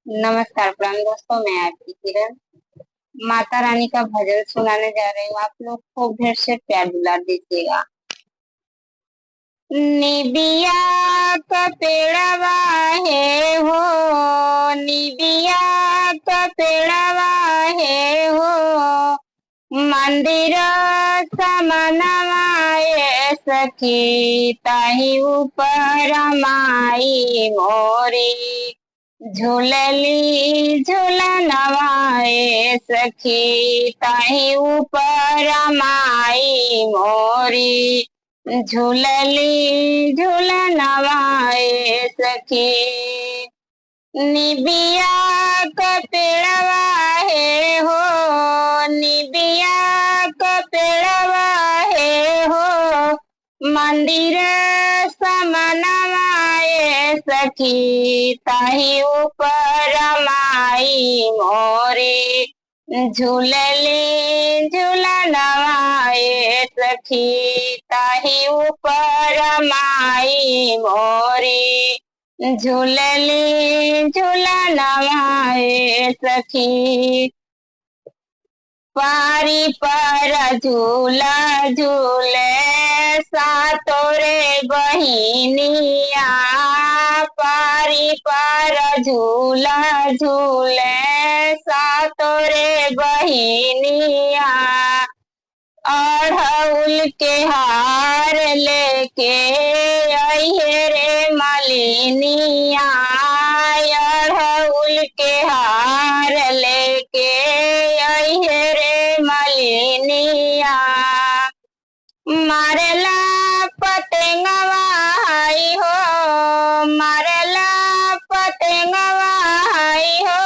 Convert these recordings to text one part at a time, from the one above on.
नमस्कार प्रणाम दोस्तों, मैं आपकी किरण माता रानी का भजन सुनाने जा रही हूँ। आप लोग खूब ढेर से प्यार दुलार दीजिएगा। निबिया का पेड़वा है हो, निबिया का पेड़वा है हो, मंदिर समनवाए सखी ताही ऊपर माई मोरी, झूलली झूलनवाए सखी ताही ऊपर माई मोरी, झूलली झूलनवाए सखी। निबिया का पेड़वा है हो, निबिया का पेड़वा है हो, मंदिर समनवाए सखी ताही ऊपर माई मोरी, झूलली झूलनवाए सखी ताही ऊपर माई मोरी, झूलली झूलनवाए सखी। पारी पर झूला झूले सातोरे बहिनिया, पारी पर झूला झूले सातोरे बहिनिया, अड़हुल के हार लेके अइहे रे मलिनिया, अड़हुल के हार लेके अइहे रे मलिनिया, मारेला पतंगवा हाई हो, मारेला पतंगवा हाई हो,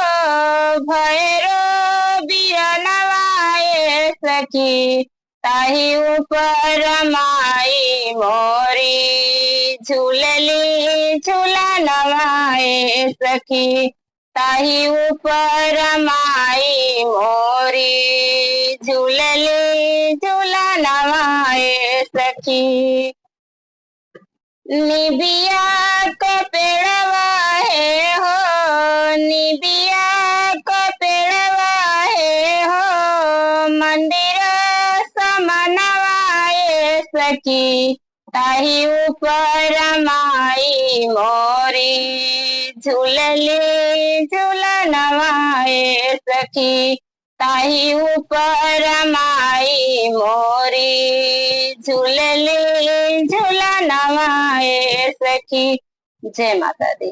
भैरो बिरनवाए सखी ताही ऊपर माई मोरी, झूलली झूलनवाए सखी ताही ऊपर माई मोरी, झूलली झूलनवाए सखी। निबिया का पेड़वा है हो, निबिया का पेड़वा है हो, मंदिर समनवाए सखी ताही ऊपर माई मोरी, झूलली झूलनवाए सखी ताही ऊपर माई मोरी, झूलली झूलनवाए सखी। जय माता दी।